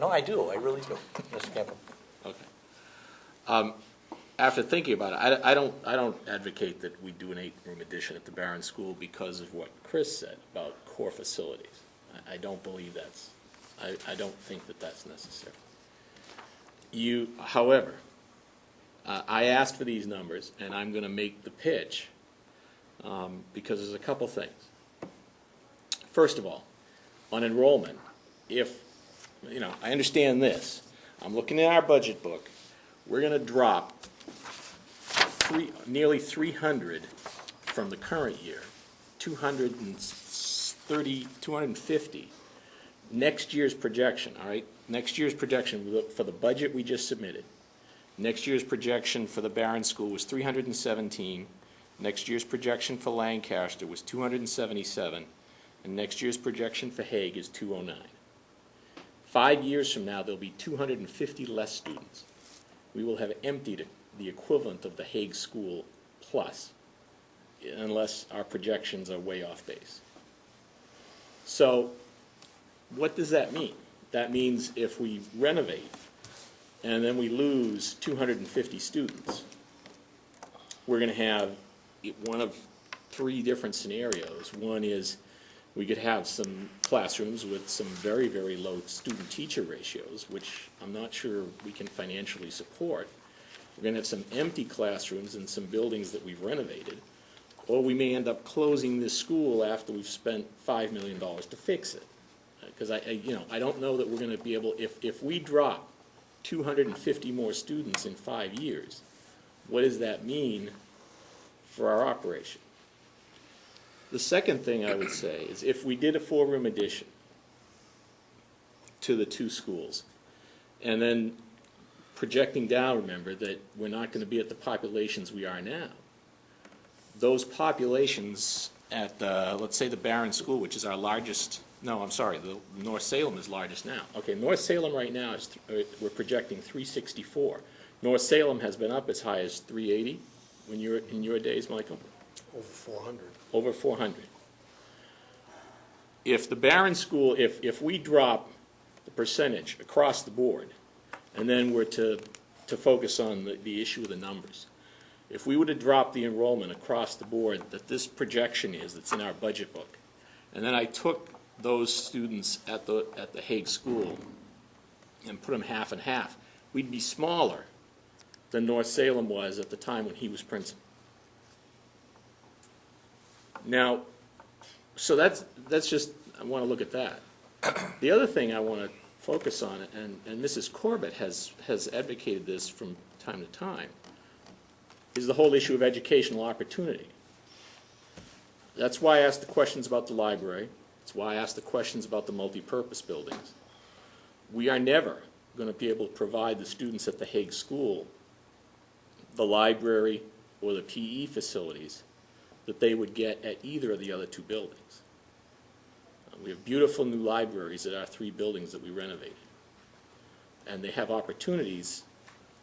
No, I do, I really do, Mr. Campbell. Okay. After thinking about it, I don't advocate that we do an 8-room addition at the Barron School because of what Chris said about core facilities. I don't believe that's, I don't think that that's necessary. However, I asked for these numbers, and I'm going to make the pitch because there's a couple things. First of all, on enrollment, if, I understand this. I'm looking at our budget book. We're going to drop nearly 300 from the current year, 250. Next year's projection, all right? Next year's projection for the budget we just submitted. Next year's projection for the Barron School was 317. Next year's projection for Lancaster was 277. And next year's projection for Hague is 209. 5 years from now, there'll be 250 less students. We will have emptied the equivalent of the Hague School plus, unless our projections are way off base. So what does that mean? That means if we renovate and then we lose 250 students, we're going to have one of 3 different scenarios. One is we could have some classrooms with some very, very low student-teacher ratios, which I'm not sure we can financially support. We're going to have some empty classrooms in some buildings that we've renovated, or we may end up closing this school after we've spent $5 million to fix it. Because I don't know that we're going to be able, if we drop 250 more students in 5 years, what does that mean for our operation? The second thing I would say is if we did a 4-room addition to the 2 schools, and then projecting down, remember that we're not going to be at the populations we are now. Those populations at, let's say, the Barron School, which is our largest, no, I'm sorry, the North Salem is largest now. Okay, North Salem right now, is we're projecting 364. North Salem has been up as high as 380 when you're in your days, Michael? Over 400. Over 400. If the Barron School, if we drop the percentage across the board, and then we're to focus on the issue of the numbers, if we were to drop the enrollment across the board that this projection is, that's in our budget book, and then I took those students at the Hague School and put them half and half, we'd be smaller than North Salem was at the time when he was principal. Now, so that's just, I want to look at that. The other thing I want to focus on, and Mrs. Corbett has advocated this from time to time, is the whole issue of educational opportunity. That's why I asked the questions about the library. That's why I asked the questions about the multi-purpose buildings. We are never going to be able to provide the students at the Hague School the library or the PE facilities that they would get at either of the other 2 buildings. We have beautiful new libraries at our 3 buildings that we renovated. And they have opportunities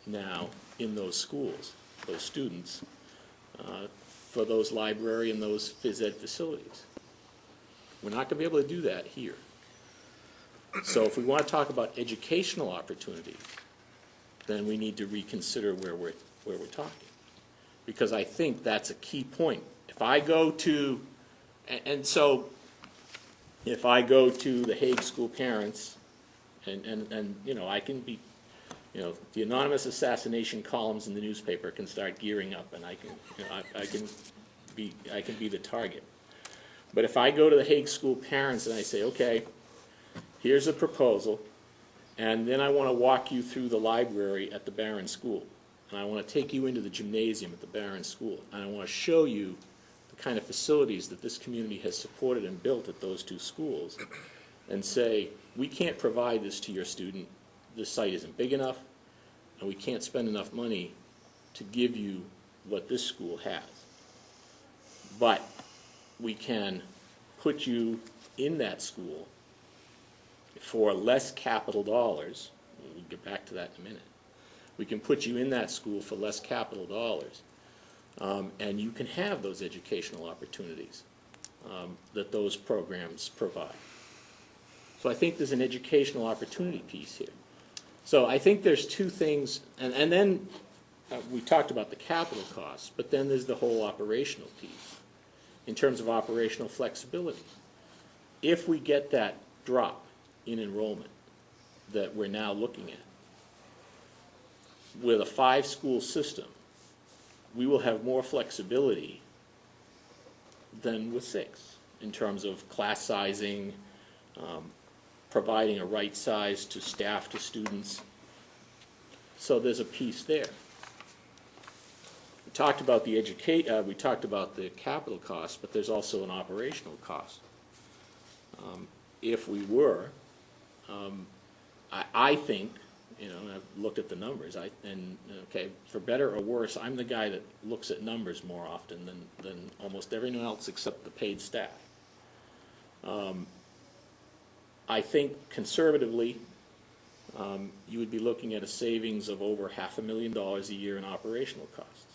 now in those schools, those students, for those library and those phys ed facilities. We're not going to be able to do that here. So if we want to talk about educational opportunities, then we need to reconsider where we're talking. Because I think that's a key point. If I go to, and so if I go to the Hague School parents, and I can be, the anonymous assassination columns in the newspaper can start gearing up, and I can be the target. But if I go to the Hague School parents and I say, okay, here's a proposal, and then I want to walk you through the library at the Barron School, and I want to take you into the gymnasium at the Barron School, and I want to show you the kind of facilities that this community has supported and built at those 2 schools, and say, we can't provide this to your student, this site isn't big enough, and we can't spend enough money to give you what this school has. But we can put you in that school for less capital dollars. We'll get back to that in a minute. We can put you in that school for less capital dollars, and you can have those educational opportunities that those programs provide. So I think there's an educational opportunity piece here. So I think there's two things, and then we talked about the capital costs, but then there's the whole operational piece in terms of operational flexibility. If we get that drop in enrollment that we're now looking at, with a 5-school system, we will have more flexibility than with 6 in terms of class sizing, providing a right size to staff, to students. So there's a piece there. We talked about the we talked about the capital cost, but there's also an operational cost. If we were, I think, and I've looked at the numbers, okay, for better or worse, I'm the guy that looks at numbers more often than almost everyone else except the paid staff. I think conservatively, you would be looking at a savings of over $500,000 a year in operational costs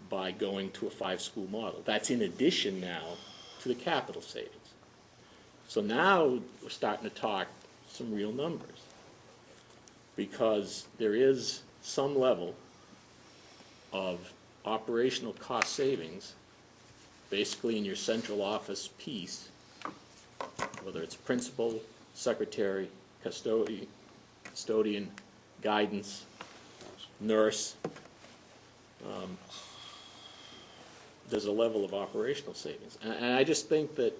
by going to a 5-school model. That's in addition now to the capital savings. So now we're starting to talk some real numbers, because there is some level of operational cost savings basically in your central office piece, whether it's principal, secretary, custodian, guidance, nurse. There's a level of operational savings. And I just think that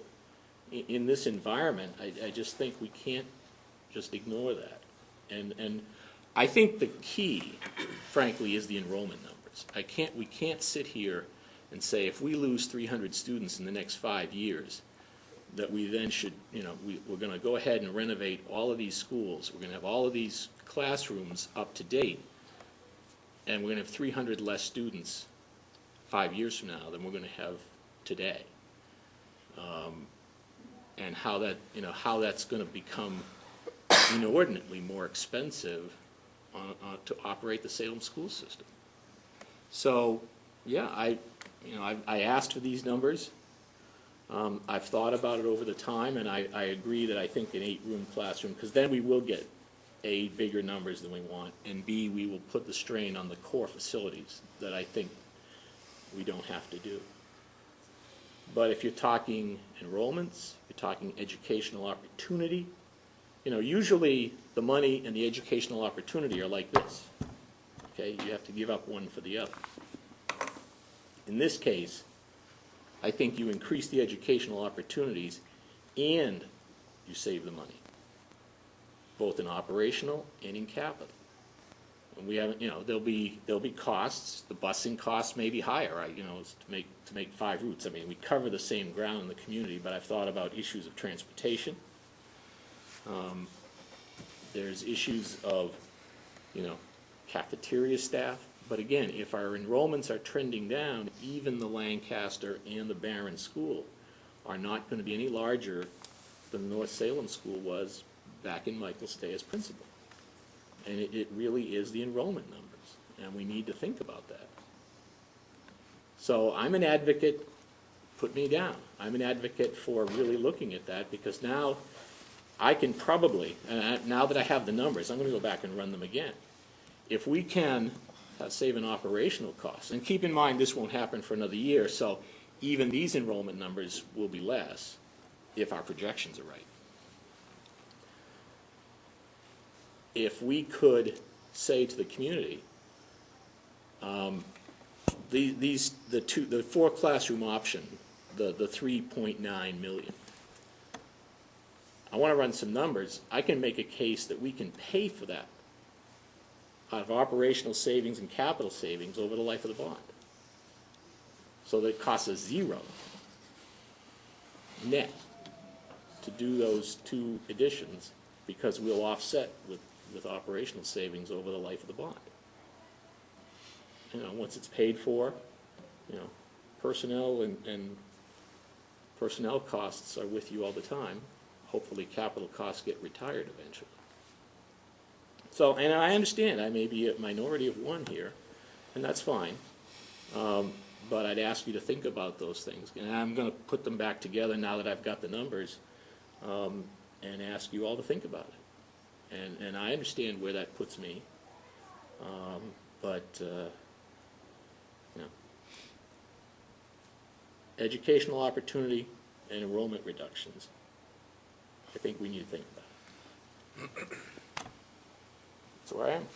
in this environment, I just think we can't just ignore that. And I think the key, frankly, is the enrollment numbers. We can't sit here and say if we lose 300 students in the next 5 years, that we then should, we're going to go ahead and renovate all of these schools. We're going to have all of these classrooms up to date, and we're going to have 300 less students 5 years from now than we're going to have today. And how that's going to become inordinately more expensive to operate the Salem school system. So, yeah, I asked for these numbers. I've thought about it over the time, and I agree that I think an 8-room classroom, because then we will get A, bigger numbers than we want, and B, we will put the strain on the core facilities that I think we don't have to do. But if you're talking enrollments, you're talking educational opportunity, usually the money and the educational opportunity are like this. Okay, you have to give up one for the other. In this case, I think you increase the educational opportunities and you save the money, both in operational and in capital. And we haven't, there'll be costs. The busing costs may be higher, right? To make 5 routes. I mean, we cover the same ground in the community, but I've thought about issues of transportation. There's issues of, cafeteria staff. But again, if our enrollments are trending down, even the Lancaster and the Barron School are not going to be any larger than North Salem School was back in Michael's day as principal. And it really is the enrollment numbers, and we need to think about that. So I'm an advocate, put me down. I'm an advocate for really looking at that, because now I can probably, now that I have the numbers, I'm going to go back and run them again. If we can save an operational cost, and keep in mind this won't happen for another year, so even these enrollment numbers will be less if our projections are right. If we could say to the community, the 4 classroom option, the 3.9 million, I want to run some numbers. I can make a case that we can pay for that out of operational savings and capital savings over the life of the bond. So that it costs us 0 net to do those 2 additions, because we'll offset with operational savings over the life of the bond. Once it's paid for, personnel and personnel costs are with you all the time. Hopefully capital costs get retired eventually. So, and I understand I may be a minority of one here, and that's fine. But I'd ask you to think about those things. And I'm going to put them back together now that I've got the numbers. and ask you all to think about it. And I understand where that puts me, but, you know, educational opportunity and enrollment reductions, I think we need to think about. That's where I am.